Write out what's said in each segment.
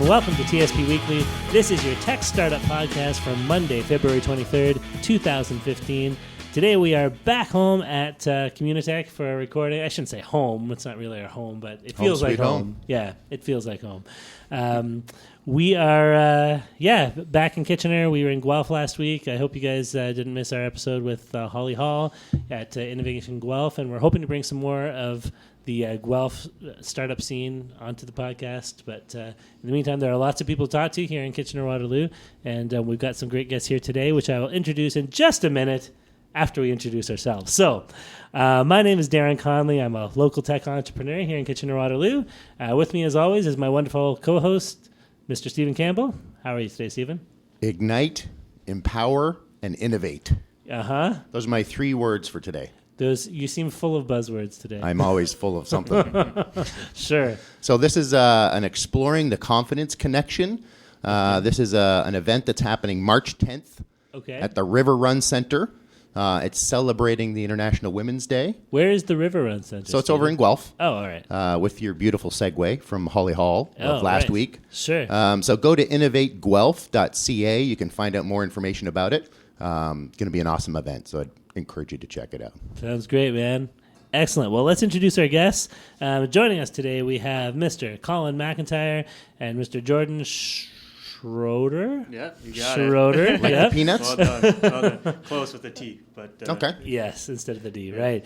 and welcome to TSP Weekly. This is your tech startup podcast for Monday, February 23rd, 2015. Today we are back home at Communitech for a recording. I shouldn't say home. It's not really our home, but it feels like home. Yeah, it feels like home. We are, back in Kitchener. We were in Guelph last week. I hope you guys didn't miss our episode with Holly Hall at Innovation Guelph, and we're hoping to bring some more of the Guelph startup scene onto the podcast. But in the meantime, there are lots of people to talk to here in Kitchener-Waterloo, and we've got some great guests here today, which I will introduce in just a minute after we introduce ourselves. So, my name is Darren Conley. I'm a local tech entrepreneur here in Kitchener-Waterloo. With me, as always, is my wonderful co-host, Mr. Stephen Campbell. How are you today, Stephen? Ignite, empower, and innovate. Uh-huh. Those are my 3 words for today. You seem full of buzzwords today. I'm always full of something. Sure. So this is an Exploring the Confidence Connection. This is an event that's happening March 10th at the River Run Center. It's celebrating the International Women's Day. Where is the River Run Center? So it's over in Guelph. Oh, all right. With your beautiful segue from Holly Hall of last week. Sure. So go to innovateguelph.ca. You can find out more information about it. Going to be an awesome event, so I'd encourage you to check it out. Sounds great, man. Excellent. Well, let's introduce our guests. Joining us today, we have Mr. Collin McIntyre and Mr. Jordan Schroter. Yeah, you got Schroter. it. Like the peanuts? Well done. Close with the T, but okay. Yes, instead of the D, right.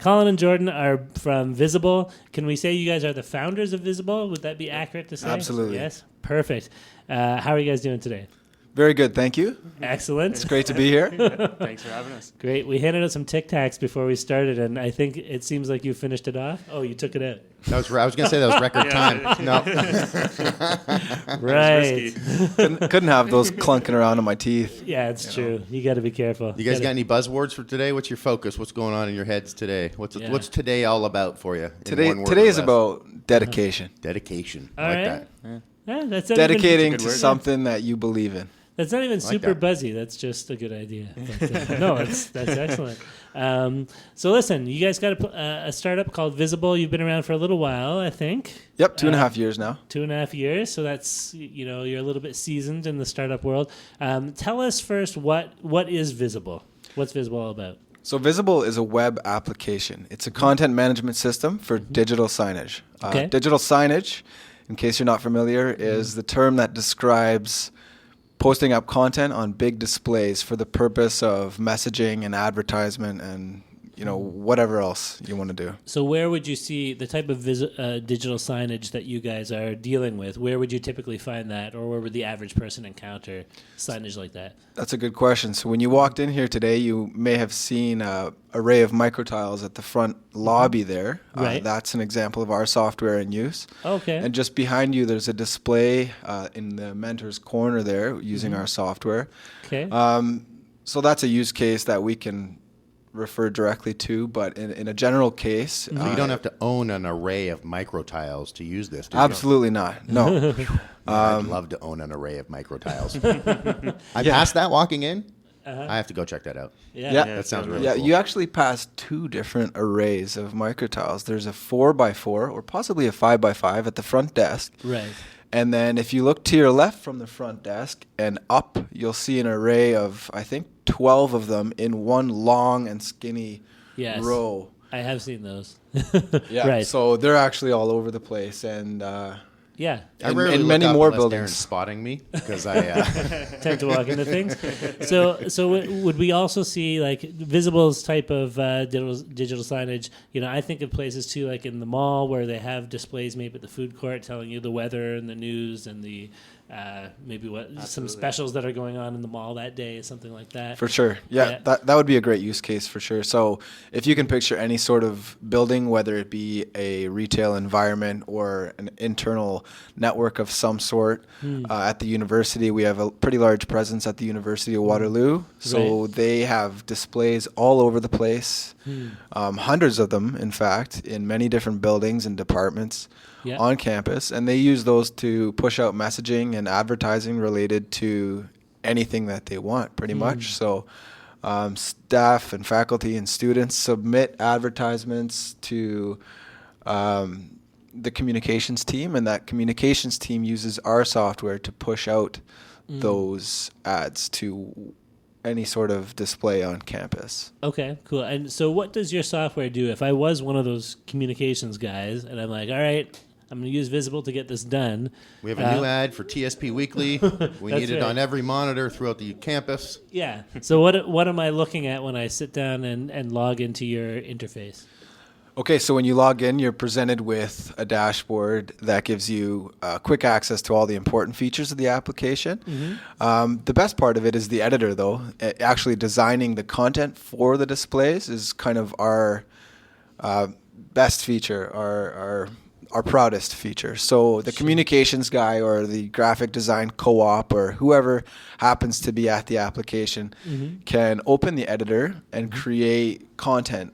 Collin and Jordan are from Visibull. Can we say you guys are the founders of Visibull? Would that be accurate to say? Absolutely. Yes. Perfect. How are you guys doing today? Very good, thank you. Excellent. It's great to be here. thanks for having us. Great. We handed out some Tic Tacs before we started, and I think it seems like you finished it off. Oh, you took it out. I was going to say that was record time. No. Right. Couldn't have those clunking around in my teeth. Yeah, it's true. You got to be careful. You guys got any buzzwords for today? What's your focus? What's going on in your heads today? What's today all about for you? Today is about dedication. Dedication. All I like right. that. Yeah, that's not Dedicating even, to something that you believe in. That's not even super that. buzzy. That's just a good idea. But, no, that's excellent. So listen, you guys got a startup called Visibull. You've been around for a little while, I think. Yep, 2.5 years now. 2.5 years. So that's, you're a little bit seasoned in the startup world. Tell us first, what is Visibull? What's Visibull all about? So Visibull is a web application. It's a content management system for digital signage. Okay. Digital signage, in case you're not familiar, is the term that describes posting up content on big displays for the purpose of messaging and advertisement and whatever else you want to do. So where would you see the type of digital signage that you guys are dealing with? Where would you typically find that, or where would the average person encounter signage like that? That's a good question. So when you walked in here today, you may have seen an array of microtiles at the front lobby there. Right. That's an example of our software in use. Okay. And just behind you, there's a display in the mentor's corner there using our software. Okay. So that's a use case that we can refer directly to, but in a general case... So you don't have to own an array of microtiles to use this, do you? Absolutely not, no. I'd love to own an array of microtiles. I passed that walking in. I have to go check that out. Yeah. That sounds really Yeah, cool. you actually passed 2 different arrays of microtiles. There's a 4x4 or possibly a 5x5 at the front desk. Right. And then if you look to your left from the front desk and up, you'll see an array of, I think, 12 of them in one long and skinny row. I have seen those. Yeah, Right. so they're actually all over the place. And Yeah. I rarely and look many up more unless buildings. Darren's spotting me because I Tend to walk into things. So would we also see like Visibull's type of digital signage? I think of places too, like in the mall where they have displays maybe at the food court telling you the weather and the news and the maybe some specials that are going on in the mall that day, something like that. For sure. Yeah. That would be a great use case for sure. So if you can picture any sort of building, whether it be a retail environment or an internal network of some sort, at the university, we have a pretty large presence at the University of Waterloo. So they have displays all over the place, hundreds of them, in fact, in many different buildings and departments. On campus, and they use those to push out messaging and advertising related to anything that they want, pretty much. So staff and faculty and students submit advertisements to the communications team, and that communications team uses our software to push out those ads to any sort of display on campus. Okay, cool. And so what does your software do? If I was one of those communications guys and I'm like, all right, I'm going to use Visibull to get this done. We have a new ad for TSP Weekly. We need it on every monitor throughout the campus. Yeah. So what am I looking at when I sit down and log into your interface? Okay, so when you log in, you're presented with a dashboard that gives you quick access to all the important features of the application. The best part of it is the editor, though. Actually designing the content for the displays is kind of our best feature, our proudest feature. So the communications guy or the graphic design co-op or whoever happens to be at the application can open the editor and create content,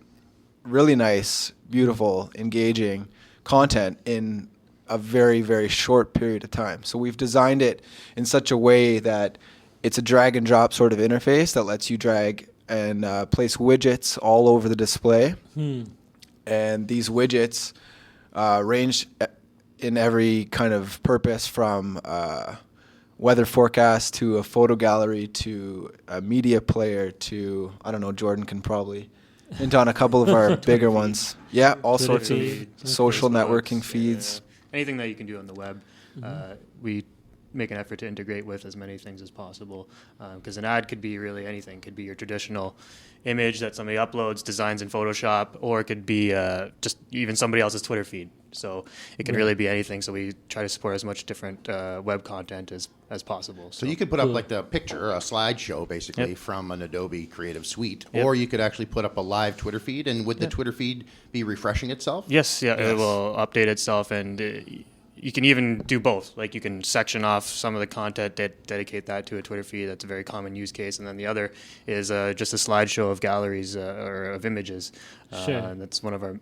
really nice, beautiful, engaging content in a very, very short period of time. So we've designed it in such a way that it's a drag and drop sort of interface that lets you drag and place widgets all over the display. And these widgets range in every kind of purpose, from weather forecast to a photo gallery to a media player to, I don't know, Jordan can probably hint on a couple of our bigger ones. Yeah, all sorts of social networking feeds. Anything that you can do on the web. We make an effort to integrate with as many things as possible, because an ad could be really anything. It could be your traditional image that somebody uploads, designs in Photoshop, or it could be just even somebody else's Twitter feed. So it can really be anything. So we try to support as much different web content as possible. So you could put up like the picture, a slideshow basically from an Adobe Creative Suite, or you could actually put up a live Twitter feed. And would the Twitter feed be refreshing itself? Yes, it will update itself, and you can even do both. Like you can section off some of the content, dedicate that to a Twitter feed. That's a very common use case. And then the other is just a slideshow of galleries or of images. And that's one of our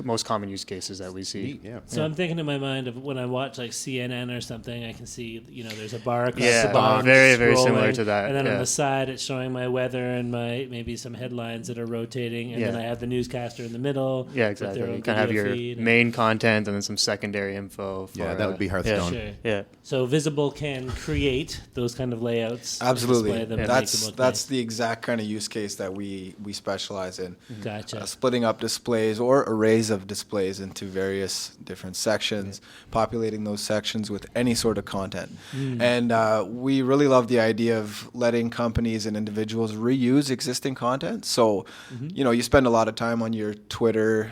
most common use cases that we see. Neat, So I'm thinking in my mind of when I watch like CNN or something, I can see there's a bar across the bottom. Very very similar to that. And then on the side, it's showing my weather and my maybe some headlines that are rotating, and then I have the newscaster in the middle. Yeah, exactly. You kind of have your main content and then some secondary info. For, that would be Hearthstone. Yeah. So Visibull can create those kind of layouts. Absolutely. Them, that's the exact kind of use case that we specialize in. Gotcha. Splitting up displays or arrays of displays into various different sections, populating those sections with any sort of content. And we really love the idea of letting companies and individuals reuse existing content. So, you spend a lot of time on your Twitter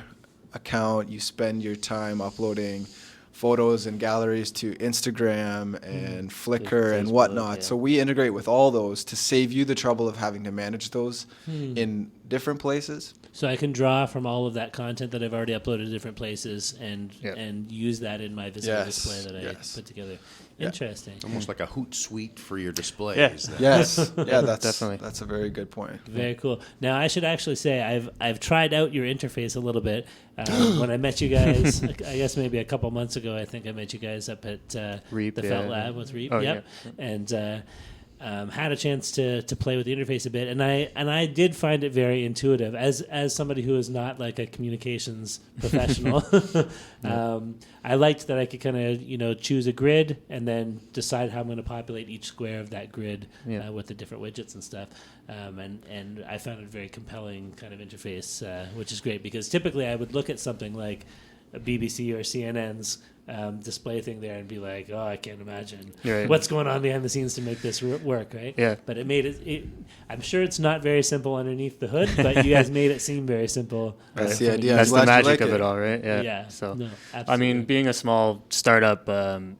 account, you spend your time uploading photos and galleries to Instagram and Flickr and whatnot. So we integrate with all those to save you the trouble of having to manage those in different places. So I can draw from all of that content that I've already uploaded to different places and use that in my Visibull display that I put together. Interesting. Almost like a Hootsuite for your displays. That's definitely. That's a very good point. Very cool. Now I should actually say I've tried out your interface a little bit. When I met you guys, I guess maybe a couple months ago, I think I met you guys up at Reap, the Felt Lab with Reap. Oh, And had a chance to play with the interface a bit, and I did find it very intuitive. As somebody who is not like a communications professional, I liked that I could kind of choose a grid and then decide how I'm going to populate each square of that grid with the different widgets and stuff. And I found it a very compelling kind of interface, which is great because typically I would look at something like a BBC or CNN's display thing there and be like, oh, I can't imagine what's going on behind the scenes to make this work, right? Yeah. But it made it. I'm sure it's not very simple underneath the hood, but you guys made it seem very simple. That's the idea. That's the magic of it all, right? Yeah. So, no, I mean, being a small startup,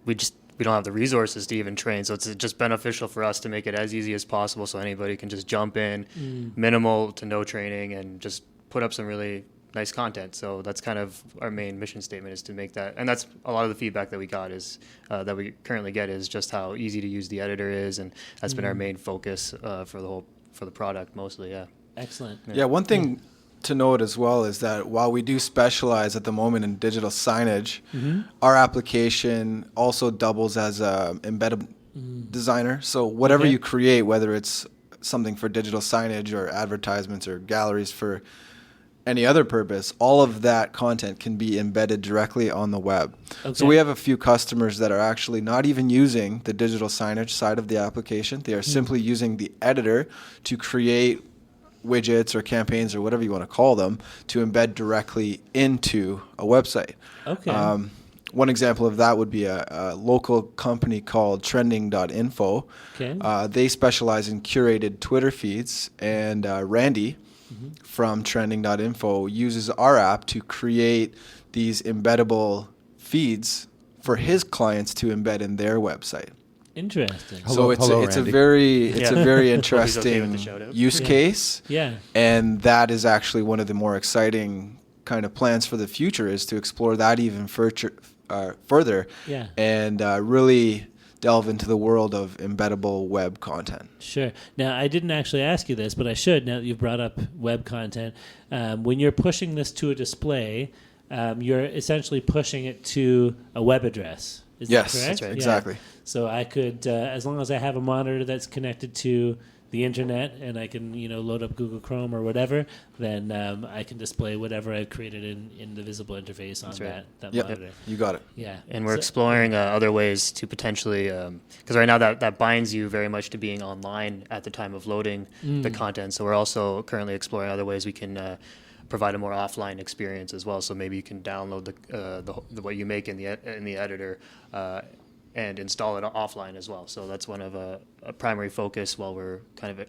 we don't have the resources to even train, so it's just beneficial for us to make it as easy as possible so anybody can just jump in, minimal to no training, and just put up some really nice content. So that's kind of our main mission statement, is to make that, and that's a lot of the feedback that we got is that we currently get is just how easy to use the editor is, and that's been our main focus for the product mostly. Excellent. Yeah, one thing to note as well is that while we do specialize at the moment in digital signage, our application also doubles as a embedded designer. So whatever you create, whether it's something for digital signage or advertisements or galleries for any other purpose, all of that content can be embedded directly on the web. Okay. So we have a few customers that are actually not even using the digital signage side of the application. They are simply using the editor to create widgets or campaigns or whatever you want to call them to embed directly into a website. Okay. One example of that would be a local company called trending.info. Okay. They specialize in curated Twitter feeds, and Randy from trending.info uses our app to create these embeddable feeds for his clients to embed in their website. Interesting. Hello, it's a Randy. very Yeah. interesting with the shout-out. use case. Yeah. And that is actually one of the more exciting kind of plans for the future, is to explore that even further Yeah. and really delve into the world of embeddable web content. Sure. Now, I didn't actually ask you this, but I should now that you've brought up web content. When you're pushing this to a display, you're essentially pushing it to a web address. Is Yes, that correct? that's right. Yeah. Exactly. So I could, as long as I have a monitor that's connected to the internet and I can, load up Google Chrome or whatever, then I can display whatever I've created in the Visibull interface on right. that Yep, monitor. you got it. Yeah. And we're So- exploring other ways to potentially, because right now that binds you very much to being online at the time of loading the content. So we're also currently exploring other ways we can provide a more offline experience as well. So maybe you can download the what you make in the editor and install it offline as well. So that's one of a primary focus while we're kind of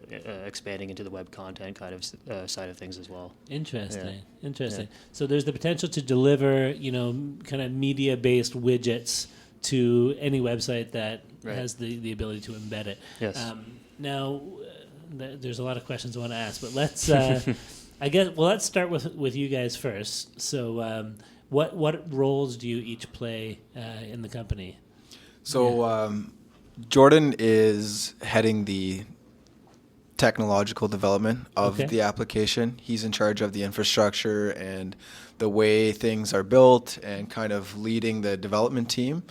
expanding into the web content kind of side of things as well. Interesting. Yeah. Interesting. Yeah. So there's the potential to deliver, kind of media-based widgets to any website that Right. has the ability to embed it. Yes. Now, there's a lot of questions I want to ask, but let's let's start with you guys first. So, what roles do you each play in the company? So Jordan is heading the technological development of the application. He's in charge of the infrastructure and the way things are built and kind of leading the development team.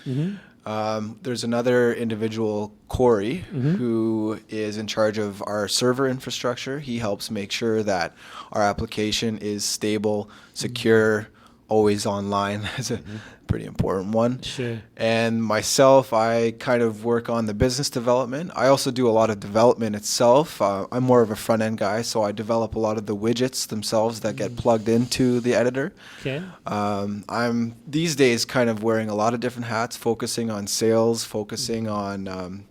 There's another individual, Corey, who is in charge of our server infrastructure. He helps make sure that our application is stable, secure, always online. That's a pretty important one. Sure. And myself, I kind of work on the business development. I also do a lot of development itself. I'm more of a front-end guy, so I develop a lot of the widgets themselves that get plugged into the editor. Okay. I'm these days kind of wearing a lot of different hats, focusing on sales, focusing on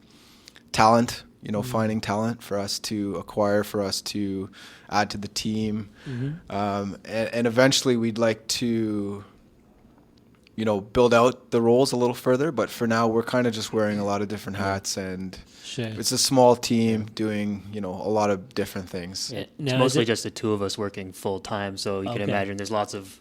talent, finding talent for us to acquire, for us to add to the team. And eventually we'd like to build out the roles a little further, but for now we're kind of just wearing a lot of different hats, and Sure. it's a small team doing a lot of different things. Yeah. It's Now, mostly just the two of us working full time, so you can Okay. imagine there's lots of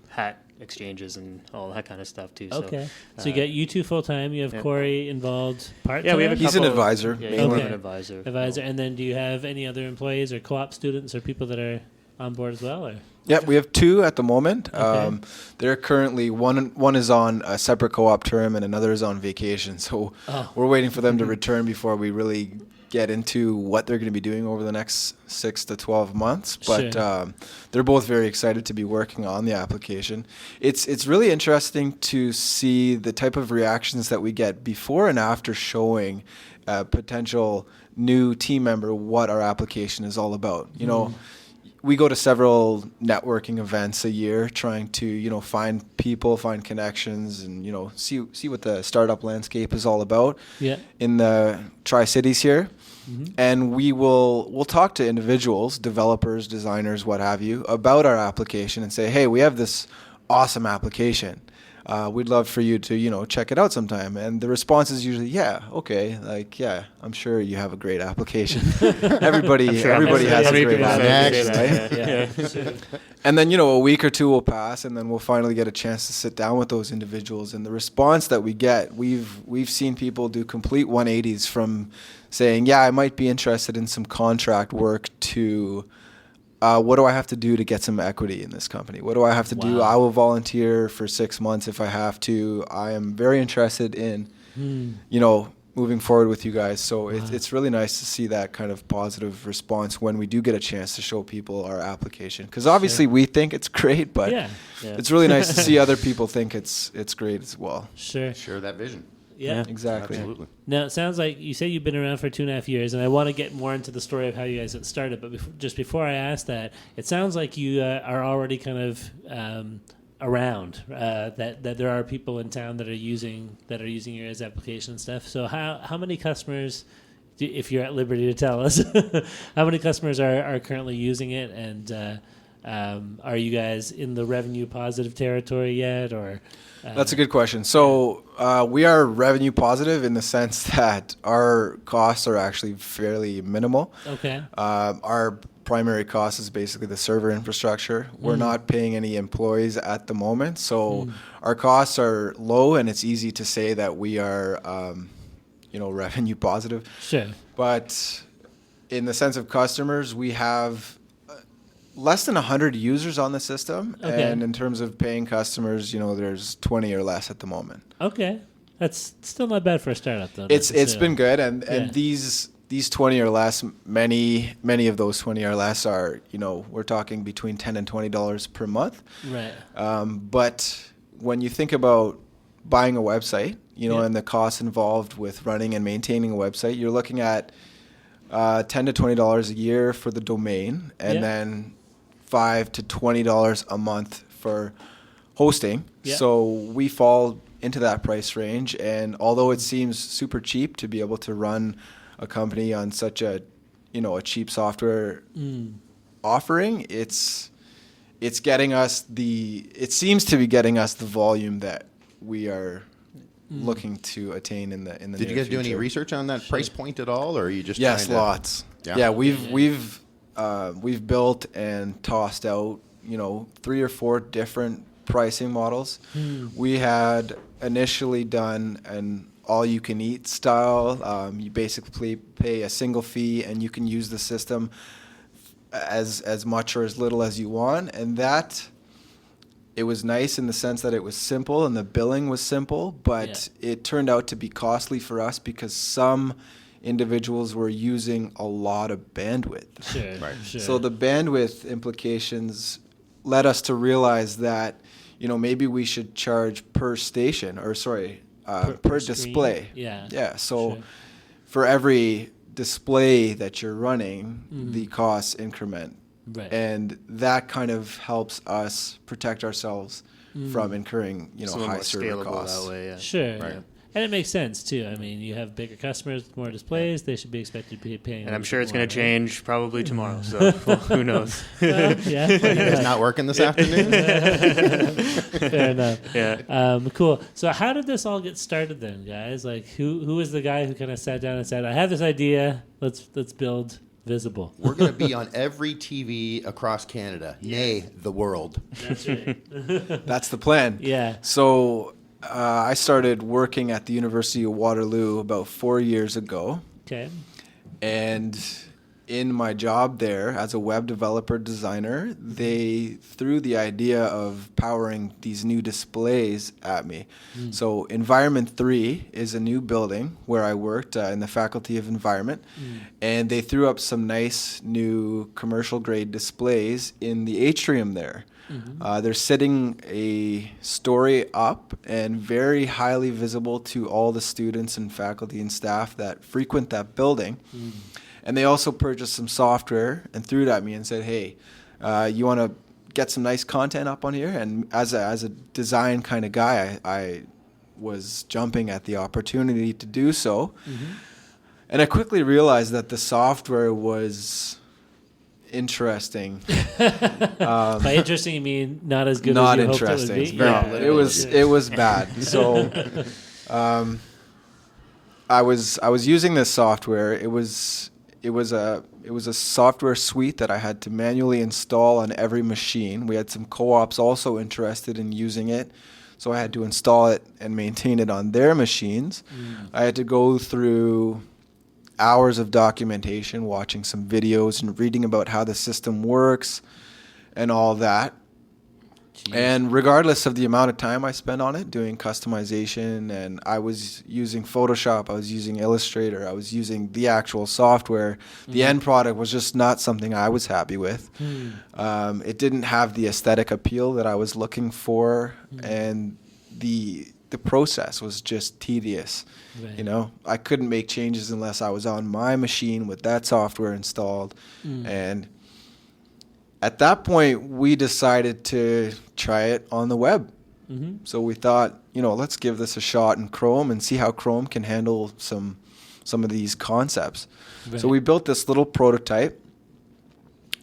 hat exchanges and all that kind of stuff too. Okay. So, So you got you two full time. You have Corey involved part time. yeah, we have a He's an couple- advisor, Yeah, mainly. he's an advisor. advisor, and then do you have any other employees or co-op students or people that are on board as well? Or Yep, we have two at the moment. Okay. They're currently one is on a separate co-op term and another is on vacation. So we're waiting for them to return before we really get into what they're going to be doing over the next 6 to 12 months. But Sure. they're both very excited to be working on the application. It's really interesting to see the type of reactions that we get before and after showing a potential new team member what our application is all about. We go to several networking events a year trying to, find people, find connections, and, see what the startup landscape is all about in the Tri-Cities here. And we'll talk to individuals, developers, designers, what have you, about our application and say, hey, we have this awesome application. We'd love for you to, check it out sometime. And the response is usually, yeah, okay. I'm sure you have a great application. everybody has a great application, right? And then, a week or two will pass, and then we'll finally get a chance to sit down with those individuals. And the response that we get, we've seen people do complete 180s from saying, yeah, I might be interested in some contract work to what do I have to do to get some equity in this company? What do I have to do? I will volunteer for 6 months if I have to. I am very interested in, moving forward with you guys. So it's really nice to see that kind of positive response when we do get a chance to show people our application. Because obviously we think it's great, but it's really nice to see other people think it's great as well. Sure. Share that vision. Yeah, exactly. Absolutely. Now, it sounds like you say you've been around for 2.5 years, and I want to get more into the story of how you guys got started. But just before I ask that, it sounds like you are already kind of around. That there are people in town that are using your guys' application and stuff. So how many customers, if you're at liberty to tell us, how many customers are currently using it, and are you guys in the revenue positive territory yet, or? That's a good question. So we are revenue positive in the sense that our costs are actually fairly minimal. Okay. Our primary cost is basically the server infrastructure. We're not paying any employees at the moment, so our costs are low, and it's easy to say that we are, revenue positive. Sure. But in the sense of customers, we have less than 100 users on the system, and in terms of paying customers, there's 20 or less at the moment. Okay, that's still not bad for a startup, though. It's been good, and these 20 or less, many of those 20 or less are, we're talking between $10 and $20 per month. Right. But when you think about buying a website, and the costs involved with running and maintaining a website, you're looking at $10 to $20 a year for the domain, and then $5 to $20 a month for hosting. Yeah. So we fall into that price range, and although it seems super cheap to be able to run a company on such a cheap software offering, it seems to be getting us the volume that we are looking to attain in the Did you guys do any research on that price point at all, or are you just lots? Yeah, we've built and tossed out 3 or 4 different pricing models. We had initially done an all-you-can-eat style. You basically pay a single fee, and you can use the system as much or as little as you want, and that. It was nice in the sense that it was simple and the billing was simple, but it turned out to be costly for us because some individuals were using a lot of bandwidth. Sure, right. Sure. So the bandwidth implications led us to realize that, maybe we should charge per station, or per display. Yeah. Yeah. So for every display that you're running, the costs increment. Right. And that kind of helps us protect ourselves from incurring, high server costs. That way, Sure. Right. And it makes sense, too. I mean, you have bigger customers, more displays. They should be expected to be paying. And I'm sure it's going to change probably tomorrow, so who knows? Yeah. You guys not working this afternoon? Fair enough. Yeah. Cool. So how did this all get started then, guys? Like, who was the guy who kind of sat down and said, I have this idea, let's build Visibull? We're going to be on every TV across Canada, nay, the world. That's right. That's the plan. Yeah. So I started working at the University of Waterloo about 4 years ago. Okay. And in my job there as a web developer designer, they threw the idea of powering these new displays at me. So Environment 3 is a new building where I worked in the Faculty of Environment, and they threw up some nice new commercial grade displays in the atrium there. They're sitting a story up and very highly visible to all the students and faculty and staff that frequent that building. And they also purchased some software and threw it at me and said, hey, you want to get some nice content up on here? And as a design kind of guy, I was jumping at the opportunity to do so. And I quickly realized that the software was interesting. By interesting, you mean not as good not as you interesting. hoped it would be? It was bad. So I was using this software. It was a software suite that I had to manually install on every machine. We had some co-ops also interested in using it, so I had to install it and maintain it on their machines. I had to go through hours of documentation, watching some videos and reading about how the system works and all that. Jeez. And regardless of the amount of time I spent on it doing customization, and I was using Photoshop, I was using Illustrator, I was using the actual software, the end product was just not something I was happy with. It didn't have the aesthetic appeal that I was looking for, and the process was just tedious. Right. You know, I couldn't make changes unless I was on my machine with that software installed. And at that point, we decided to try it on the web. So we thought, you know, let's give this a shot in Chrome and see how Chrome can handle some of these concepts. Right. So we built this little prototype,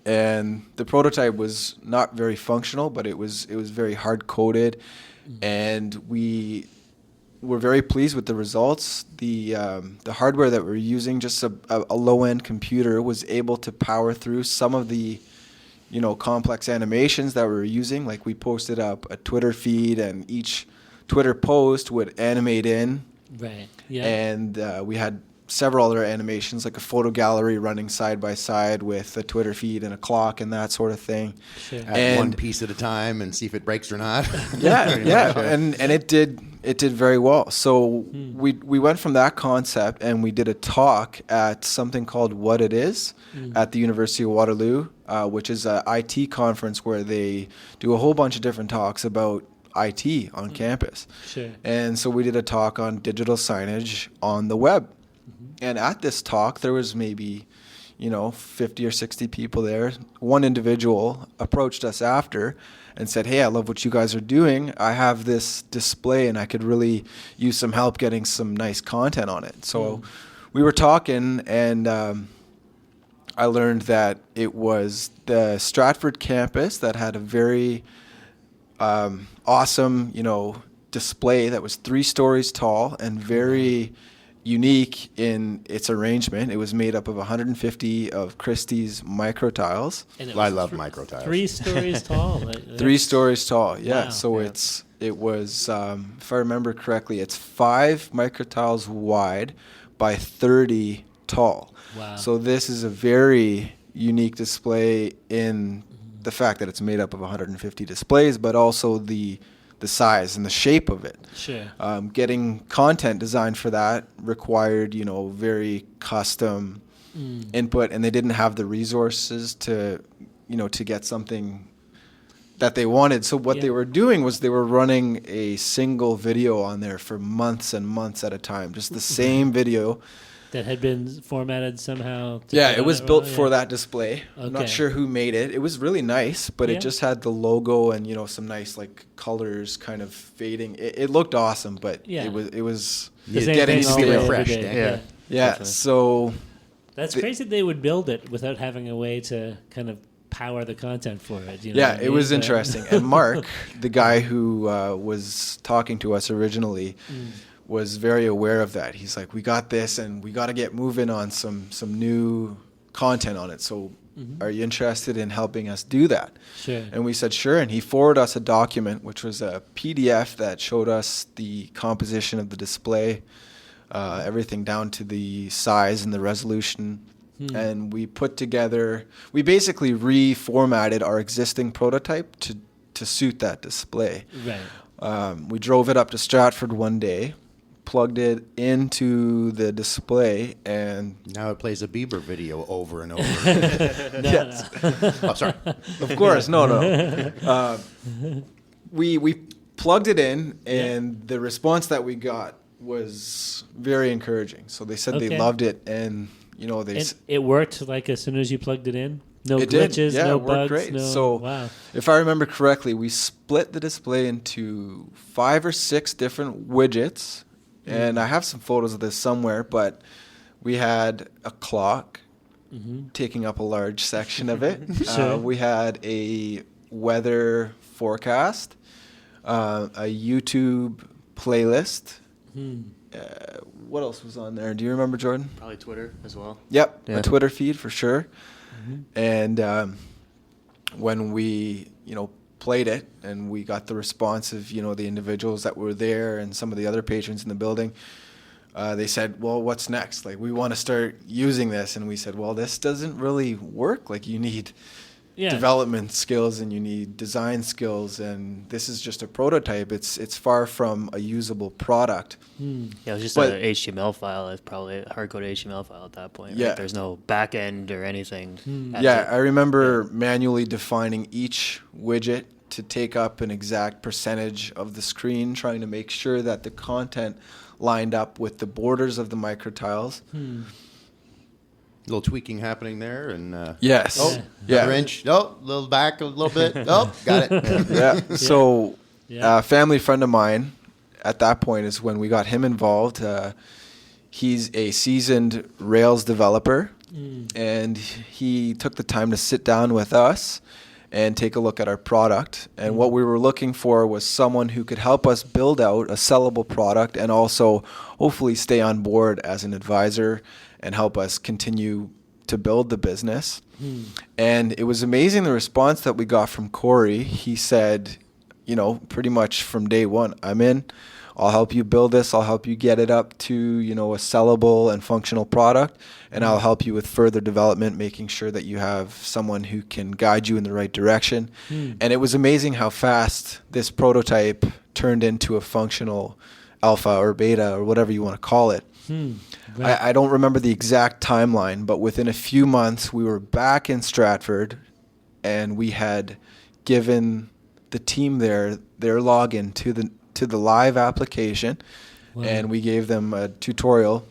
and the prototype was not very functional, but it was very hard coded, and we were very pleased with the results. The hardware that we're using, just a low end computer, was able to power through some of the, you know, complex animations that we were using. Like, we posted up a Twitter feed, and each Twitter post would animate in. Right. Yeah. And we had several other animations, like a photo gallery running side by side with a Twitter feed and a clock and that sort of thing. Sure. At one piece at a time and see if it breaks or not. Yeah. And it did very well. So we went from that concept, and we did a talk at something called What It Is at the University of Waterloo, which is an IT conference where they do a whole bunch of different talks about IT on campus. Sure. And so we did a talk on digital signage on the web. And at this talk, there was maybe, you know, 50 or 60 people there. One individual approached us after and said, "Hey, I love what you guys are doing. I have this display, and I could really use some help getting some nice content on it." So we were talking, and I learned that it was the Stratford campus that had a very awesome, you know, display that was 3 stories tall and very unique in its arrangement. It was made up of 150 of Christie's micro tiles. I love micro tiles. 3 stories tall. 3 stories tall, yeah. Wow. So it was, if I remember correctly, it's 5 micro tiles wide by 30 tall. Wow. So this is a very unique display in the fact that it's made up of 150 displays, but also the size and the shape of it. Sure. Getting content designed for that required, you know, very custom input, and they didn't have the resources to, you know, to get something that they wanted. So what they were doing was they were running a single video on there for months and months at a time, just the same video. That had been formatted somehow. Yeah, it was built for that display. I'm Okay. not sure who made it. It was really nice, but it just had the logo and, you know, some nice like colors kind of fading. It looked awesome, but it was The same getting thing all stay day, every refreshed, day. eh? Yeah. Yeah, Definitely. so That's crazy they would build it without having a way to kind of power the content for it. You know yeah, what I it mean? was But- interesting. And Mark, the guy who was talking to us originally, was very aware of that. He's like, "We got this, and we got to get moving on some new content on it. So, are you interested in helping us do that?" Sure. And we said, "Sure." And he forwarded us a document, which was a PDF that showed us the composition of the display, everything down to the size and the resolution. And we basically reformatted our existing prototype to suit that display. Right. We drove it up to Stratford one day, plugged it into the display, and Now it plays a Bieber video over and over. yes, Oh, sorry. of course, no. We plugged it in, and the response that we got was very encouraging. So they said Okay. they loved it, and you know And it worked like as soon as you plugged it in? No It did. glitches, Yeah, no it worked bugs? great. No, So wow. if I remember correctly, we split the display into 5 or 6 different widgets, and I have some photos of this somewhere, but we had a clock taking up a large section of it. Sure. We had a weather forecast, a YouTube playlist. What else was on there? Do you remember, Jordan? Probably Twitter as well. Yep, Yeah. a Twitter feed for sure. And when we, you know, played it and we got the response of, you know, the individuals that were there and some of the other patrons in the building, they said, "Well, what's next? Like, we want to start using this." And we said, "Well, this doesn't really work. Like, you need development skills and you need design skills, and this is just a prototype. It's far from a usable product. Yeah, it was just an HTML file. It's probably a hard-coded HTML file at that point. Yeah. Right? There's no back end or anything. I remember manually defining each widget to take up an exact percentage of the screen, trying to make sure that the content lined up with the borders of the microtiles. A little tweaking happening there, and yes. Another inch. Oh, a little back a little bit. Oh, got it. So, a family friend of mine at that point is when we got him involved. He's a seasoned Rails developer, and he took the time to sit down with us and take a look at our product. And what we were looking for was someone who could help us build out a sellable product and also hopefully stay on board as an advisor and help us continue to build the business. And it was amazing the response that we got from Corey. He said, pretty much from day one, I'm in. I'll help you build this. I'll help you get it up to, a sellable and functional product. And I'll help you with further development, making sure that you have someone who can guide you in the right direction. And it was amazing how fast this prototype turned into a functional alpha or beta or whatever you want to call it. Right. I don't remember the exact timeline, but within a few months, we were back in Stratford, and we had given the team their login to the live application, and we gave them a tutorial.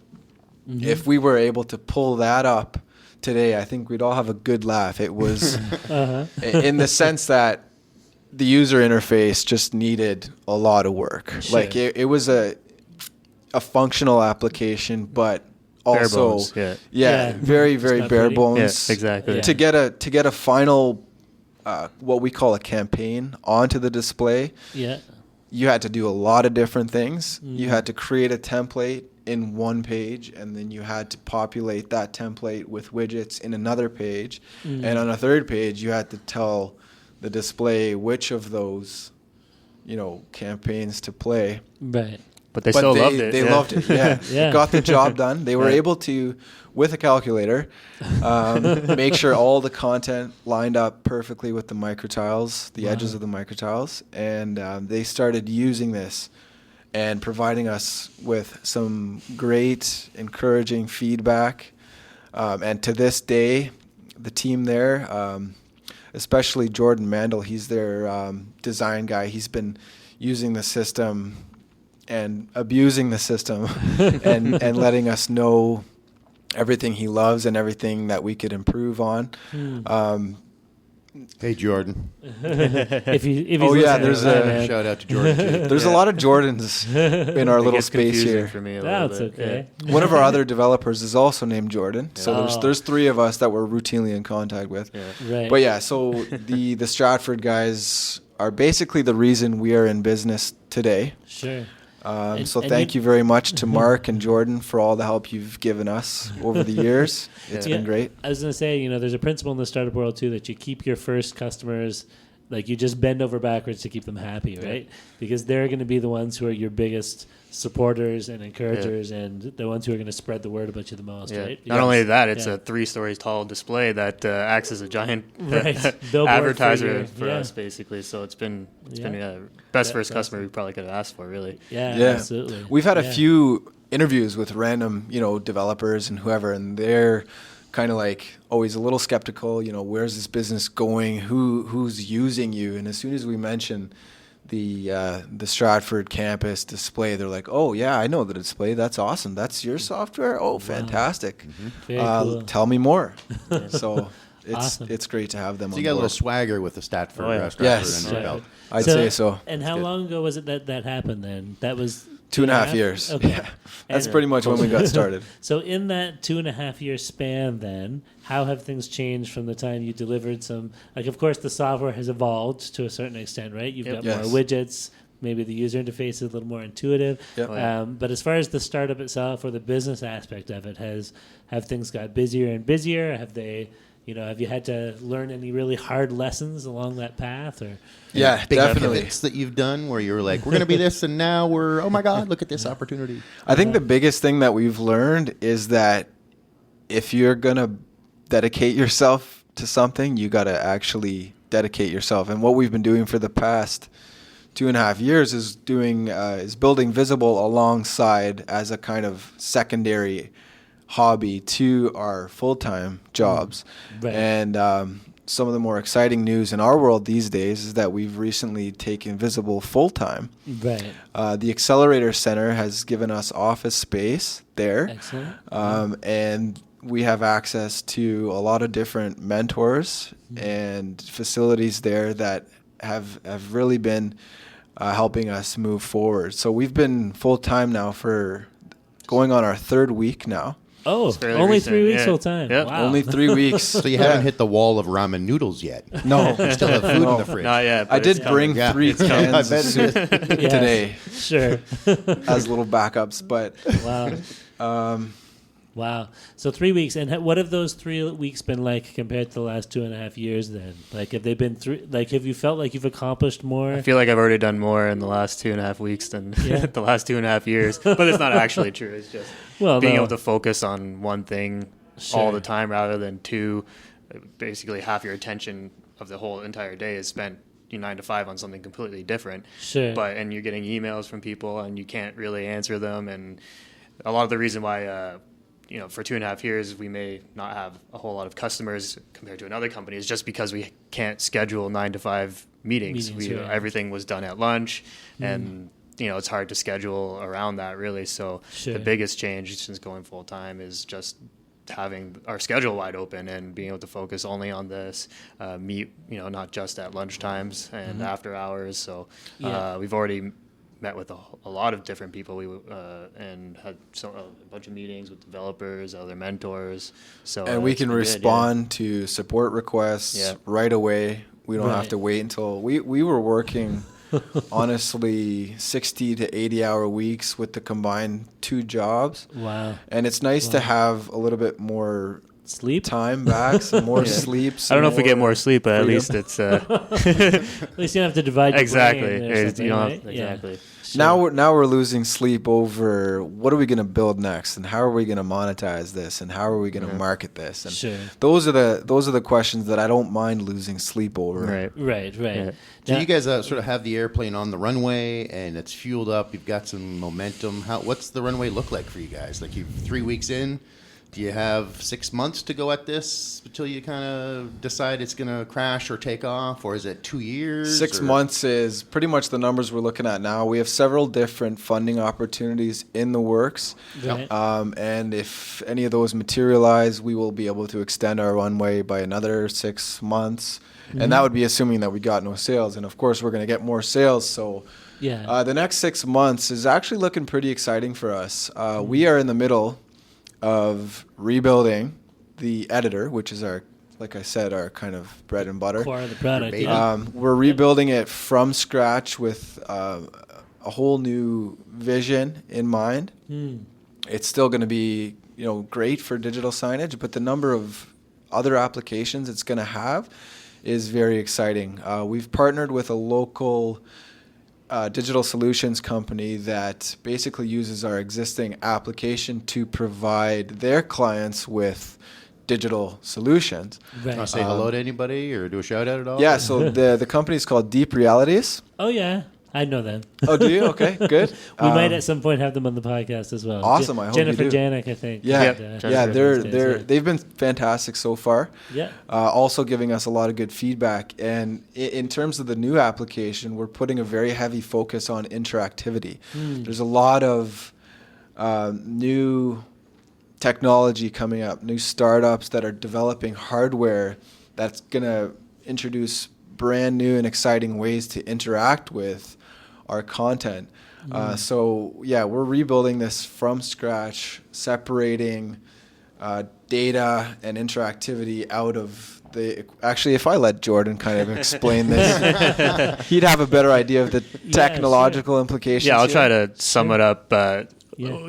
If we were able to pull that up today, I think we'd all have a good laugh. It was in the sense that the user interface just needed a lot of work. Sure. Like it was a functional application, but also very very bare bones. Yeah, exactly. To get a final what we call a campaign onto the display. You had to do a lot of different things. You had to create a template in one page, and then you had to populate that template with widgets in another page. And on a third page, you had to tell the display which of those, campaigns to play. Right. But they still loved it. They loved it, It got the job done. They were able to, with a calculator, make sure all the content lined up perfectly with the microtiles, the edges of the microtiles. And they started using this and providing us with some great, encouraging feedback. And to this day, the team there, especially Jordan Mandel, he's their design guy. He's been using the system and abusing the system and letting us know everything he loves and everything that we could improve on. Hey, Jordan. If he's there's a shout out to Jordan too. There's a lot of Jordans in our little space here. For me That's okay. One of our other developers is also named Jordan. So there's three of us that we're routinely in contact with. Right. But so the Stratford guys are basically the reason we are in business today. Sure. So thank you very much to Mark and Jordan for all the help you've given us over the years. It's been great. I was going to say, there's a principle in the startup world too that you keep your first customers, like you just bend over backwards to keep them happy, right? Because they're going to be the ones who are your biggest supporters and encouragers and the ones who are going to spread the word about you the most, right? Not only that, it's a 3 stories tall display that acts as a giant advertiser for us, basically. So it's been best first customer we probably could have asked for, really. Yeah, absolutely. We've had a few interviews with random, developers and whoever, and they're kind of like always a little skeptical, where's this business going? Who's using you? And as soon as we mention the Stratford campus display, they're like, oh yeah, I know the display. That's awesome. That's your software? Oh, fantastic. Cool. Tell me more. So it's great to have them on board. You got a little swagger with the Stratford. Yes. I'd say so. And how long ago was it that happened then? That was 2.5 years. Okay. Yeah. That's pretty much when we got started. So in that 2.5 year span then, how have things changed from the time you delivered some, like of course the software has evolved to a certain extent, right? You've got more widgets, maybe the user interface is a little more intuitive. Yep. But as far as the startup itself or the business aspect of it, have things got busier and busier? Have they, have you had to learn any really hard lessons along that path? Or big definitely pivots that you've done where you're like, we're going to be this, and now we're, oh my God, look at this opportunity. I think the biggest thing that we've learned is that if you're going to dedicate yourself to something, you got to actually dedicate yourself. And what we've been doing for the past 2.5 years is building Visibull alongside as a kind of secondary hobby to our full-time jobs. Right. And some of the more exciting news in our world these days is that we've recently taken Visibull full-time. Right. The Accelerator Center has given us office space there. Excellent. And we have access to a lot of different mentors and facilities there that have really been helping us move forward. So we've been full-time now for going on our 3rd week now. Oh, only recent. 3 weeks Yeah. full time. Yep. Wow. Only 3 weeks. So you haven't hit the wall of raman noodles yet. No. You still have food in the fridge. Not yet. I but did it's coming. bring Yeah. 3 It's coming. cans I of bet soup Yes. today Sure. as little backups. But Wow. Wow. So 3 weeks. And what have those 3 weeks been like compared to the last 2.5 years then? Like, have they been have you felt like you've accomplished more? I feel like I've already done more in the last 2.5 weeks than Yeah. the last 2.5 years. But it's not actually true. It's just being able to focus on one thing all the time rather than two. Basically, half your attention of the whole entire day is spent 9 to 5 on something completely different. Sure. And you're getting emails from people and you can't really answer them. And a lot of the reason why for 2.5 years, we may not have a whole lot of customers compared to another company is just because we can't schedule 9 to 5 meetings. Right. Everything was done at lunch, and it's hard to schedule around that really. So Sure. the biggest change since going full time is just having our schedule wide open and being able to focus only on this, meet not just at lunch times and after hours. So we've already met with a lot of different people and had a bunch of meetings with developers, other mentors. So and we it's can been good, respond to support requests right away. We don't have to wait until we were working honestly 60 to 80 hour weeks with the combined 2 jobs. Wow. And it's nice to have a little bit more Sleep? time back, some more sleep. I don't know if we get more sleep, but at freedom. least it's At least you don't have to divide your exactly. brain or It's- something, you don't right? have, exactly. Sure. Now we're losing sleep over what are we going to build next, and how are we going to monetize this, and how are we going to market this, and Sure. those are the questions that I don't mind losing sleep over. Right. Right. Yeah. So Now- you guys sort of have the airplane on the runway, and it's fueled up. You've got some momentum. What's the runway look like for you guys? Like, you're 3 weeks in. Do you have 6 months to go at this until you kind of decide it's going to crash or take off, or is it 2 years? 6 months is pretty much the numbers we're looking at now. We have several different funding opportunities in the works. Right. And if any of those materialize, we will be able to extend our runway by another 6 months. And that would be assuming that we got no sales. And of course, we're going to get more sales. So the next 6 months is actually looking pretty exciting for us. We are in the middle of rebuilding the editor, which is like I said, our kind of bread and butter. Core of the product. Baby. Yeah. We're rebuilding it from scratch with a whole new vision in mind. It's still going to be great for digital signage, but the number of other applications it's going to have is very exciting. We've partnered with a local digital solutions company that basically uses our existing application to provide their clients with digital solutions. Right. Want to say hello to anybody or do a shout out at all? Yeah, so the company is called Deep Realities. Oh, yeah. I know them. Oh, do you? Okay, good. We might at some point have them on the podcast as well. Awesome, I hope you Jennifer do. Janik, I think. Yeah, And, yeah, Jennifer, they've been fantastic so far. Yeah. Also giving us a lot of good feedback. And in terms of the new application, we're putting a very heavy focus on interactivity. There's a lot of new technology coming up, new startups that are developing hardware that's going to introduce brand new and exciting ways to interact with our content. So we're rebuilding this from scratch, separating data and interactivity out of the. Actually, if I let Jordan kind of explain this, he'd have a better idea of the technological implications. Yeah, I'll here. try to sum it up.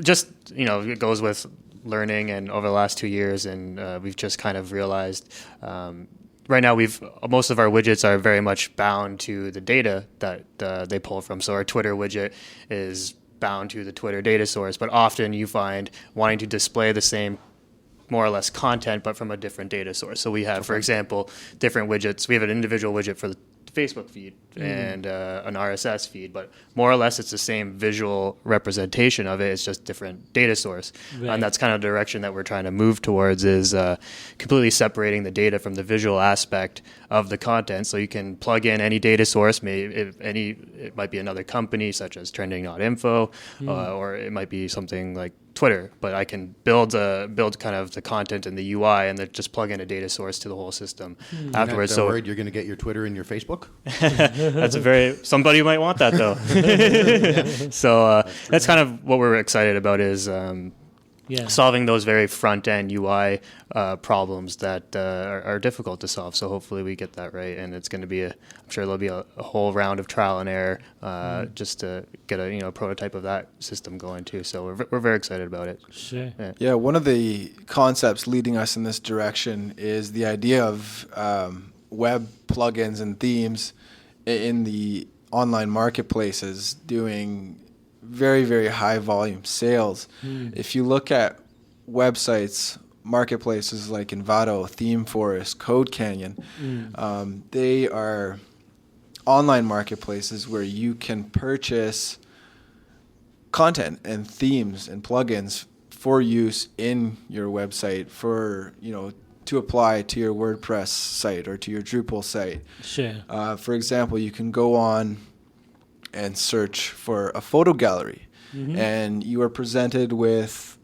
Just it goes with learning, and over the last 2 years, and we've just kind of realized. Right now, most of our widgets are very much bound to the data that they pull from. So our Twitter widget is bound to the Twitter data source, but often you find wanting to display the same more or less content, but from a different data source. So we have, for example, different widgets. We have an individual widget for the Facebook feed and an RSS feed, but more or less it's the same visual representation of it. It's just different data source. Right. And that's kind of the direction that we're trying to move towards, is completely separating the data from the visual aspect of the content. So you can plug in any data source, it might be another company such as trending.info, or it might be something like Twitter, but I can build kind of the content in the UI and then just plug in a data source to the whole system afterwards. So worried you're going to get your Twitter and your Facebook? Somebody might want that though. So that's kind of what we're excited about, is solving those very front end UI problems that are difficult to solve. So hopefully we get that right, and it's going to be I'm sure there'll be a whole round of trial and error just to get a prototype of that system going too. So we're very excited about it. Sure. Yeah, one of the concepts leading us in this direction is the idea of web plugins and themes in the online marketplaces doing very, very high volume sales. If you look at websites, marketplaces like Envato, Theme Forest, Code Canyon, they are online marketplaces where you can purchase content and themes and plugins for use in your website to apply to your WordPress site or to your Drupal site. Sure. For example, you can go on and search for a photo gallery, and you are presented with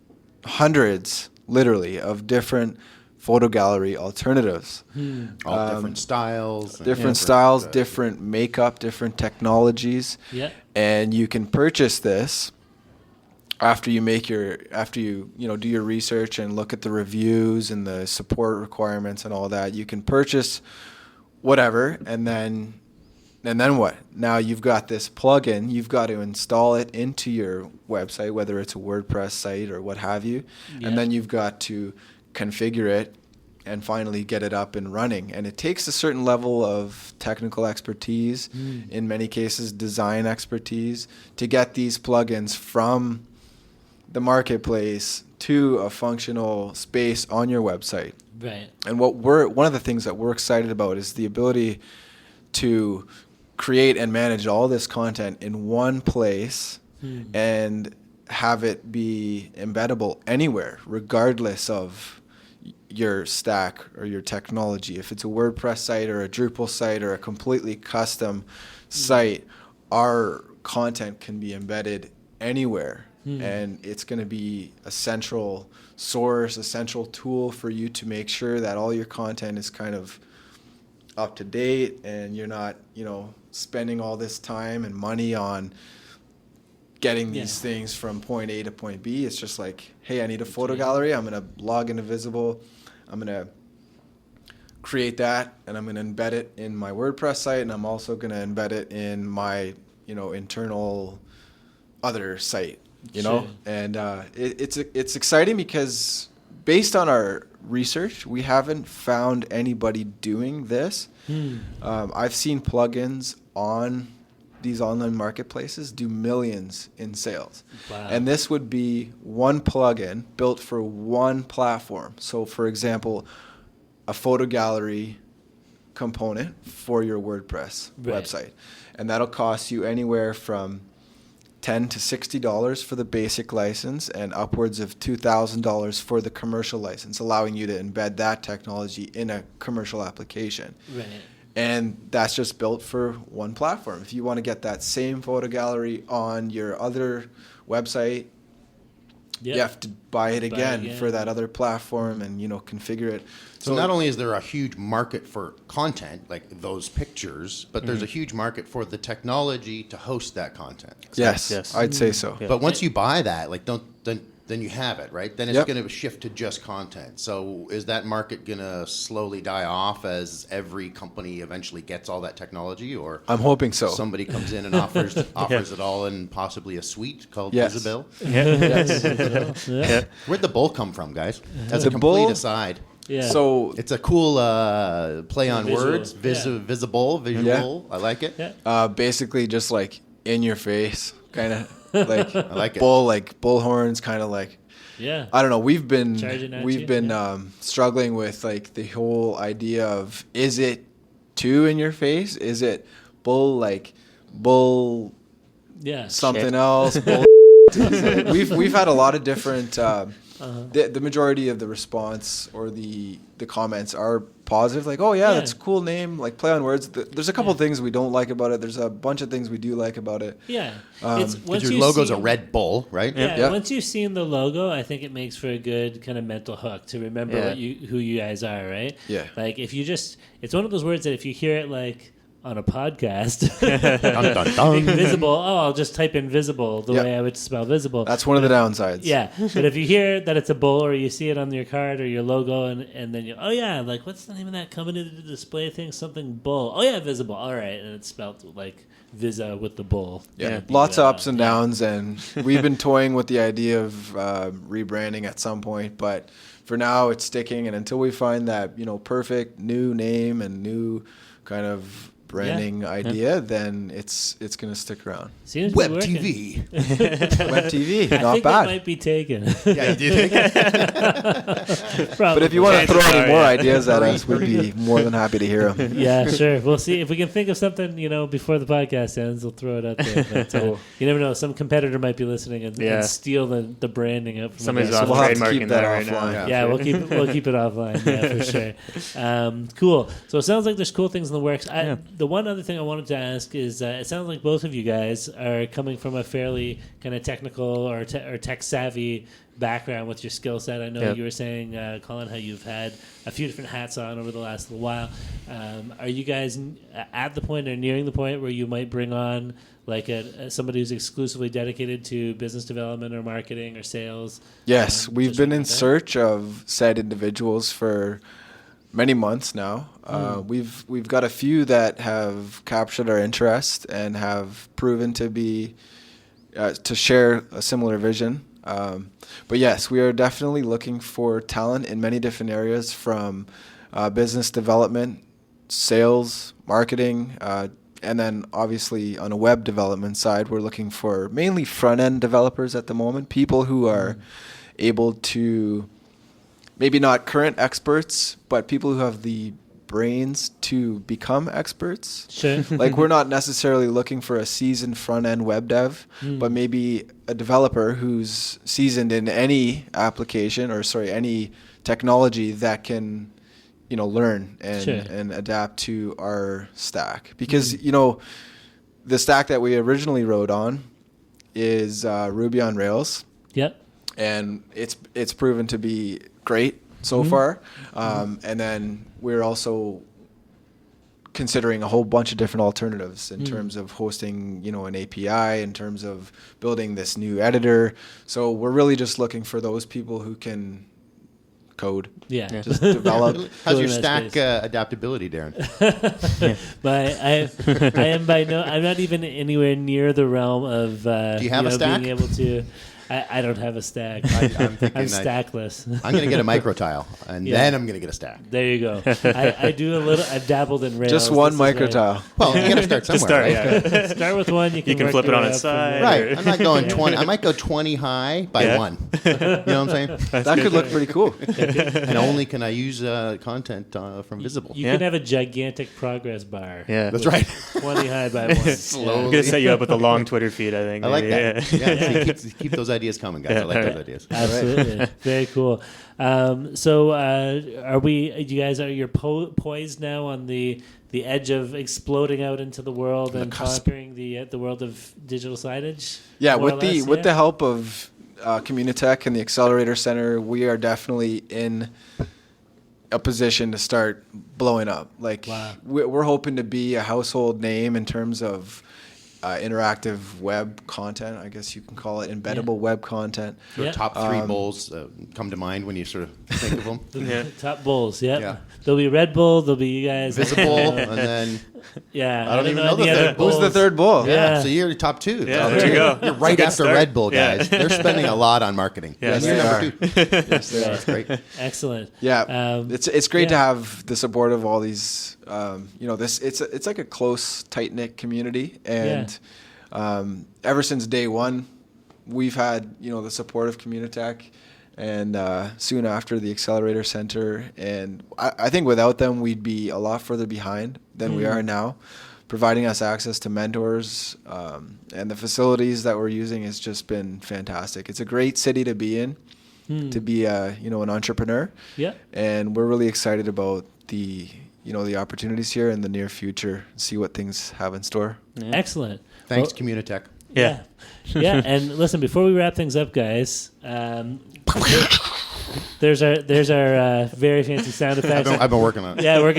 hundreds, literally, of different photo gallery alternatives. All different styles. Different makeup, different technologies. Yeah. And you can purchase this after you do your research and look at the reviews and the support requirements and all that. You can purchase whatever, and then what? Now you've got this plugin. You've got to install it into your website, whether it's a WordPress site or what have you. Yeah. And then you've got to configure it and finally get it up and running. And it takes a certain level of technical expertise, in many cases design expertise, to get these plugins from the marketplace to a functional space on your website. Right. And one of the things that we're excited about is the ability to create and manage all this content in one place and have it be embeddable anywhere, regardless of your stack or your technology. If it's a WordPress site or a Drupal site or a completely custom site, our content can be embedded anywhere. And it's going to be a central source, a central tool for you to make sure that all your content is kind of up to date, and you're not, spending all this time and money on getting these things from point A to point B. It's just like, hey, I need a photo gallery. I'm going to log into Visibull. I'm going to create that, and I'm going to embed it in my WordPress site, and I'm also going to embed it in my, internal other site, Sure. And it's exciting because based on our research, we haven't found anybody doing this. I've seen plugins on these online marketplaces do millions in sales. Wow. And this would be one plugin built for one platform. So, for example, a photo gallery component for your WordPress website. And that'll cost you anywhere from $10 to $60 for the basic license and upwards of $2,000 for the commercial license, allowing you to embed that technology in a commercial application. Right. And that's just built for one platform. If you want to get that same photo gallery on your other website, you have to buy it again for that other platform and, configure it. So not only is there a huge market for content, like those pictures, but there's a huge market for the technology to host that content. Yes, I'd say so. Yeah. But once you buy that, then you have it, right? Then it's going to shift to just content. So is that market going to slowly die off as every company eventually gets all that technology? Or I'm hoping so. Somebody comes in and offers it all in possibly a suite called Visibull? Yeah. Where'd the bull come from, guys? As a complete aside. Yeah. So it's a cool play on visual. words. Visibull. Yeah. I like it. Yeah. Basically just like in your face, kind of like I like it. bull horns, kind of like Yeah. I don't know. We've been you, struggling with like the whole idea of, is it two in your face? Is it bull something Shit. else? Bull. We've had a lot of different. The majority of the response or the comments are positive. Like, oh yeah, that's a cool name. Like, play on words. There's a couple things we don't like about it. There's a bunch of things we do like about it. Yeah. Your logo's a Red Bull, right? Yeah. Once you've seen the logo, I think it makes for a good kind of mental hook to remember who you guys are, right? Yeah. Like if you just, it's one of those words that if you hear it like on a podcast, Dun, dun, dun. Visibull, I'll just type in Visibull the way I would spell visible. That's one of the downsides. Yeah, but if you hear that it's a bull or you see it on your card or your logo and then you, oh yeah, like what's the name of that company to display thing? Something bull. Oh yeah, Visibull. All right, and it's spelled like Visa with the bull. Yeah, lots of ups and downs, and we've been toying with the idea of rebranding at some point, but for now it's sticking, and until we find that perfect new name and new kind of branding idea, then it's going to stick around. Seems Web to be TV. Web TV, I not think bad. It might be taken. Yeah, you do think? But if you want to throw any more ideas at us, we'd be more than happy to hear them. Yeah, sure. We'll see if we can think of something. Before the podcast ends, we'll throw it out there. But, you never know. Some competitor might be listening and steal the branding up. From Somebody's us. off trademarking that right offline. now. Yeah, we'll keep it offline. Yeah, for sure. Cool. So it sounds like there's cool things in the works. The one other thing I wanted to ask is, it sounds like both of you guys are coming from a fairly kind of technical or tech savvy background with your skill set. I know you were saying, Collin, how you've had a few different hats on over the last little while. Are you guys at the point or nearing the point where you might bring on like somebody who's exclusively dedicated to business development or marketing or sales? Yes, we've been in search of said individuals for many months now. We've got a few that have captured our interest and have proven to be to share a similar vision. But yes, we are definitely looking for talent in many different areas, from business development, sales, marketing, and then obviously on a web development side, we're looking for mainly front-end developers at the moment, people who are able to, maybe not current experts, but people who have the brains to become experts. Sure. Like, we're not necessarily looking for a seasoned front-end web dev, but maybe a developer who's seasoned in any application any technology that can, learn and adapt to our stack. Because, the stack that we originally wrote on is Ruby on Rails. Yep. And it's proven to be great so far. And then we're also considering a whole bunch of different alternatives in terms of hosting, an API, in terms of building this new editor. So we're really just looking for those people who can code. Yeah. Just develop. How's your stack adaptability, Darren? I'm not even anywhere near the realm of Do you have a stack? being able to. I don't have a stack. I'm stackless. I'm going to get a micro tile, and then I'm going to get a stack. There you go. I do a little. I've dabbled in Rails. Just one micro tile. Well, you got to start somewhere, right? Start with one. You can flip it on its up from side. there. Right. I'm not going 20. I might go 20 high by one. You know what I'm saying? That could look pretty cool. And only can I use content from Visibull. You can have a gigantic progress bar. Yeah. That's right. 20 high by one. Slowly. I'm going to set you up with a long Twitter feed, I think. I like maybe. that. Yeah. Keep those ideas coming, guys. I like those ideas. Absolutely. Very cool. So are you poised now on the edge of exploding out into the world and conquering the world of digital signage? Yeah, with the help of Communitech and the Accelerator Center, we are definitely in a position to start blowing up. Like, we're hoping to be a household name in terms of interactive web content, I guess you can call it, embeddable web content. Your top three bowls come to mind when you sort of think of them? Top bowls, yeah. There'll be Red Bull, there'll be you guys. Visibull, and then... Yeah. I don't even know the third Who's the third bull? Yeah, so you're top two. Yeah, there you go. You're right after start. Red Bull, guys. They're spending a lot on marketing. Yes, you're they number are. two. Yes, they are. That's great. Excellent. Yeah, it's great to have the support of all these. It's like a close, tight knit community, and ever since day one, we've had the support of Communitech, and soon after the Accelerator Center. And I think without them, we'd be a lot further behind than we are now, providing us access to mentors. And the facilities that we're using has just been fantastic. It's a great city to be in, to be an entrepreneur. Yeah. And we're really excited about the opportunities here in the near future, see what things have in store. Yeah. Excellent. Thanks, Communitech. Yeah. Yeah. And listen, before we wrap things up, guys, there's our very fancy sound effects. I've been working on it. Yeah, we're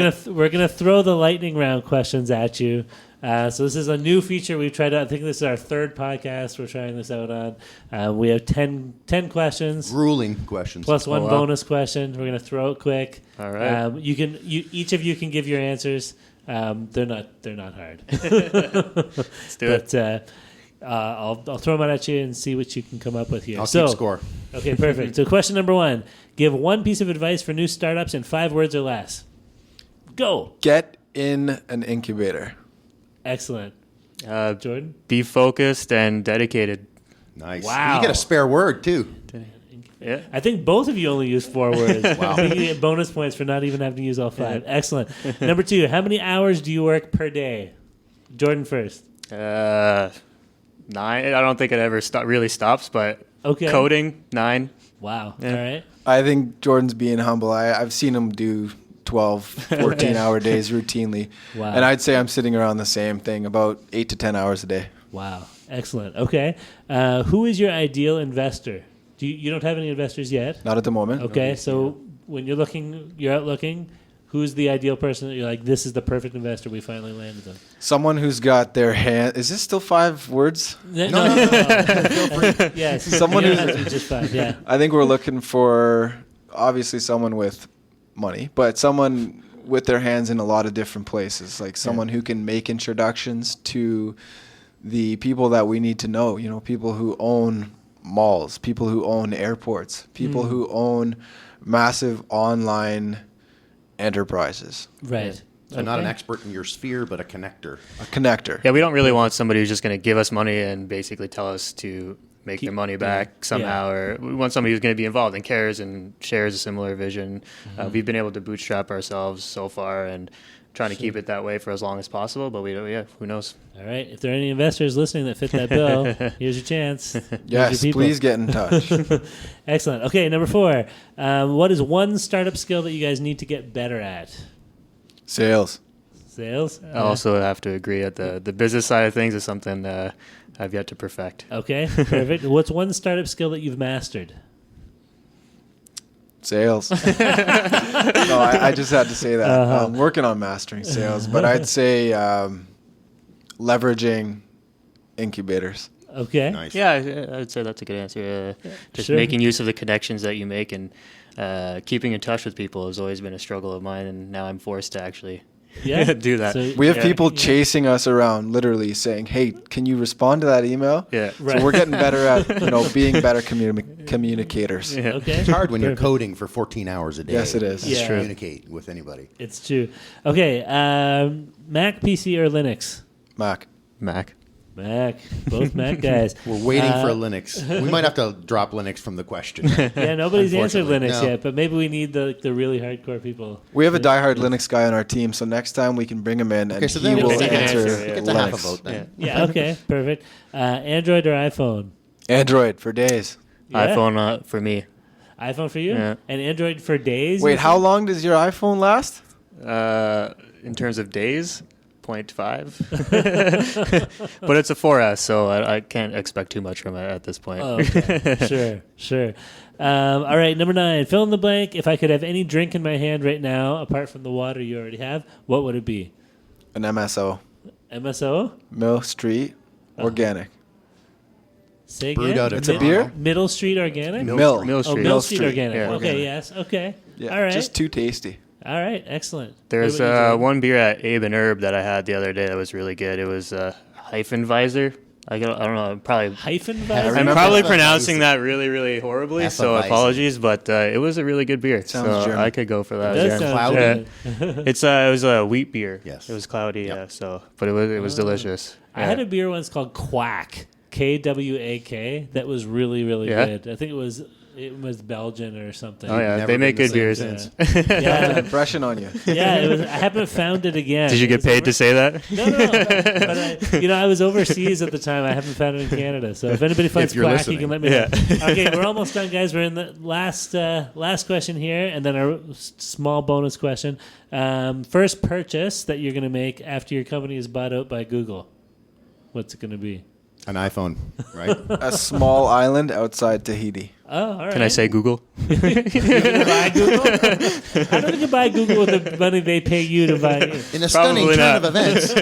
gonna throw the lightning round questions at you. So this is a new feature we've tried out. I think this is our third podcast we're trying this out on. We have 10 questions. Grueling questions. Plus one bonus question. We're going to throw it quick. All right. Each of you can give your answers. They're not hard. Let's do it. I'll throw them out at you and see what you can come up with here. I'll keep score. Okay, perfect. So question number 1. Give one piece of advice for new startups in 5 words or less. Go. Get in an incubator. Excellent. Jordan? Be focused and dedicated. Nice. Wow. You get a spare word, too. Yeah. I think both of you only use 4 words. Wow. You get bonus points for not even having to use all 5. Excellent. Number 2, how many hours do you work per day? Jordan first. 9. I don't think it ever really stops, but coding, 9. Wow. Yeah. All right. I think Jordan's being humble. I've seen him do 12, 14-hour days routinely. Wow. And I'd say I'm sitting around the same thing, about 8 to 10 hours a day. Wow. Excellent. Okay. Who is your ideal investor? You don't have any investors yet? Not at the moment. Okay. So when you're out looking, who's the ideal person that you're like, this is the perfect investor, we finally landed them? Someone who's got their hand. Is this still 5 words? No. Feel free. Yes. Someone You who's- don't have to be just 5. Yeah. I think we're looking for obviously someone with money, but someone with their hands in a lot of different places, like someone who can make introductions to the people that we need to know, people who own malls, people who own airports, people who own massive online enterprises. Right. So not an expert in your sphere, but a connector. A connector. Yeah, we don't really want somebody who's just going to give us money and basically tell us to make their money back somehow, or we want somebody who's going to be involved and cares and shares a similar vision. We've been able to bootstrap ourselves so far and trying to keep it that way for as long as possible, but who knows? All right. If there are any investors listening that fit that bill, here's your chance. Here's Yes, your people. please get in touch. Excellent. Okay, number 4. What is one startup skill that you guys need to get better at? Sales. Sales? I also have to agree that the business side of things is something I've yet to perfect. Okay, perfect. What's one startup skill that you've mastered? Sales. No, I just had to say that. I'm working on mastering sales, but I'd say leveraging incubators. Okay. Nice. Yeah, I'd say that's a good answer. Just Sure. making use of the connections that you make and keeping in touch with people has always been a struggle of mine, and now I'm forced to actually do that. So- We have people chasing us around, literally saying, "Hey, can you respond to that email?" Yeah. Right. So we're getting better at being better communicators. Yeah. Okay. It's hard when you're Perfect. coding for 14 hours a day. Yes, it is. to Yeah. communicate with anybody. It's true. Okay, Mac, PC, or Linux? Mac. Mac. Mac. Both Mac guys. We're waiting for Linux. We might have to drop Linux from the question. Yeah, nobody's answered Unfortunately, Linux no. yet, but maybe we need the really hardcore people. We have a diehard Linux guy on our team, so next time we can bring him in and Okay, so he then will he can answer answer, He gets a half a Linux. vote then. Yeah, okay, perfect. Android or iPhone? Android for days. Yeah? iPhone for me. iPhone for you? Yeah. And Android for days? Wait, how long does your iPhone last? In terms of days, 0.5. But it's a 4S, so I can't expect too much from it at this point. Oh, okay. Sure. All right, number 9. Fill in the blank. If I could have any drink in my hand right now, apart from the water you already have, what would it be? An MSO. MSO? Mill Street Organic. Say Brewed again? out of It's a Toronto. beer? Middle Street Organic? Mill. Mill Oh, Street. Mill Street Street, Organic. yeah. Okay, Organic. yes. Okay. Yeah, All right. just too tasty. All right, excellent. There's What about you, Jordan? one beer at Abe and Herb that I had the other day that was really good. It was Hyphenvisor. I don't know, probably. Hyphen I visor? I'm remember probably that. pronouncing that really, really horribly, so Hefeweizen. apologies, but it was a really good beer. Sounds so German. I could go for that. It does Yeah. sound Cloudy. German. It was a wheat beer. Yes. It was cloudy, Yep. yeah. So, but it was delicious. I had a beer once called Quack, Kwak, that was really, really Yeah? good. I think it was It was Belgian or something. Oh, yeah. Never They make been good the beer same since. Yeah. An impression on you. Yeah, I haven't found it again. Did you get paid to say that? No. But I was overseas at the time. I haven't found it in Canada. So if anybody finds you're Quack, listening. you can let me know. Okay, we're almost done, guys. We're in the last question here, and then our small bonus question. First purchase that you're going to make after your company is bought out by Google. What's it going to be? An iPhone, right? A small island outside Tahiti. Oh, all right. Can I say Google? You're going to buy Google? I don't think you can buy Google with the money they pay you to buy it. In a stunning turn of events.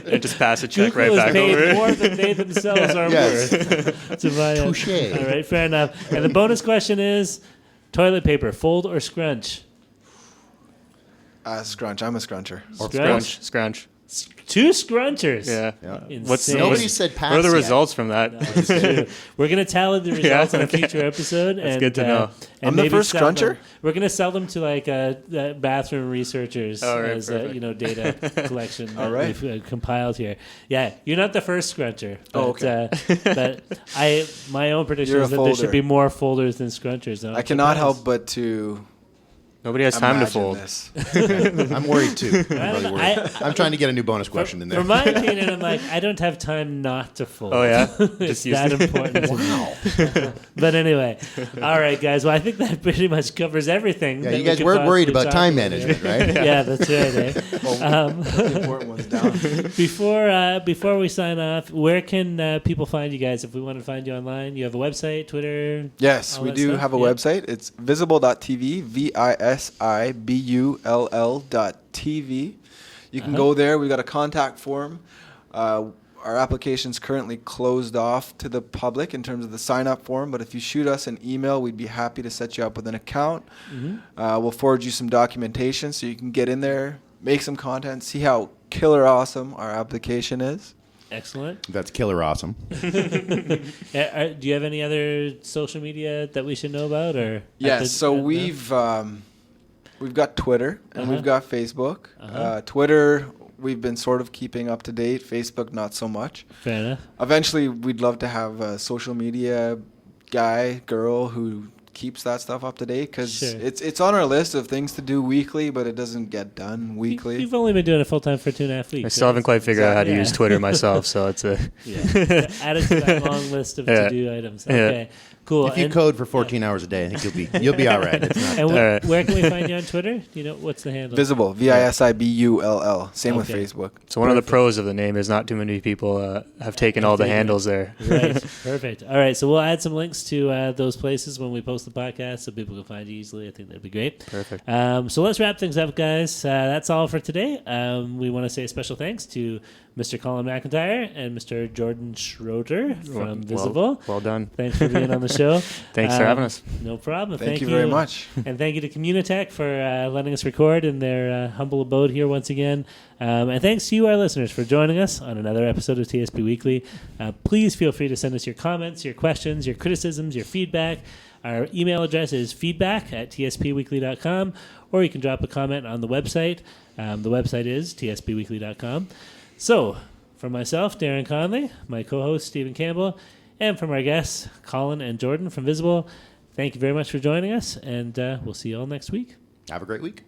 And just pass a check Google right back is paid over. more than they themselves are Yes. worth to buy it. Touché. All right, fair enough. And the bonus question is toilet paper, fold or scrunch? Scrunch. I'm a scruncher. Scrunch. Two scrunchers. Yeah. Insane. What's Nobody said pass What are the yet. results from that? It's true. We're going to tally the results on a okay. future episode. That's and, good to know. And I'm the maybe first sell them. scruncher? We're going to sell them to like bathroom researchers Oh, right, as perfect. data collection that All right. we've compiled here. Yeah, you're not the first scruncher. But, okay. but my own prediction You're a is that there should folder. be more folders than scrunchers. I cannot help but to Nobody has time to imagine fold. this. I'm worried too. I'm, I don't really know. worried. I'm trying to get a new bonus question in there. For my opinion, I'm like, I don't have time not to fold. Oh, yeah? It's Just use that it. important to me. But anyway, all right, guys. Well, I think that pretty much covers everything. Yeah, that you we guys could weren't worried possibly about talk time about management, here. right? Yeah, that's right. Eh? The important one's down. Before we sign off, where can people find you guys if we want to find you online? You have a website, Twitter? Yes, all we that do stuff? have a Yeah. website. It's visibull.tv, visibull.tv. You can go there. We got a contact form. Our application's currently closed off to the public in terms of the sign-up form, but if you shoot us an email, we'd be happy to set you up with an account. We'll forward you some documentation so you can get in there, make some content, see how killer awesome our application is. Excellent. That's killer awesome. Do you have any other social media that we should know about? Or Yes, so no? we've got Twitter and Uh-huh. we've got Facebook. Uh-huh. Twitter, we've been sort of keeping up to date. Facebook, not so much. Fair enough. Eventually, we'd love to have a social media guy, girl who keeps that stuff up to date because Sure. it's on our list of things to do weekly, but it doesn't get done weekly. You've only been doing it full time for 2.5 weeks. I still haven't quite figured out how to Yeah. use Twitter myself, so it's a... Yeah. Add it to that long list of Yeah. to-do items. Yeah. Okay, cool. If you And- code for 14 hours a day, I think you'll be all right. It's not, And All right. where can we find you on Twitter? Do you know what's the handle? Visibull, Visibull. Same with Okay. Facebook. So one of the Perfect. pros of the name is not too many people have taken all the taken it. handles there. Right. Perfect. All right. So we'll add some links to those places when we post the podcast so people can find you easily. I think that'd be great. Perfect. So let's wrap things up, guys. That's all for today. We want to say a special thanks to Mr. Collin McIntyre and Mr. Jordan Schroter from Visibull. Well done. Thanks for being on the show. Thanks for having us. No problem. Thank you very much. And thank you to Communitech for letting us record in their humble abode here once again. And thanks to you, our listeners, for joining us on another episode of TSP Weekly. Please feel free to send us your comments, your questions, your criticisms, your feedback. Our email address is feedback@tspweekly.com, or you can drop a comment on the website. The website is tspweekly.com. So, from myself, Darren Conley, my co-host, Stephen Campbell, and from our guests, Collin and Jordan from Visibull, thank you very much for joining us, and we'll see you all next week. have a great week.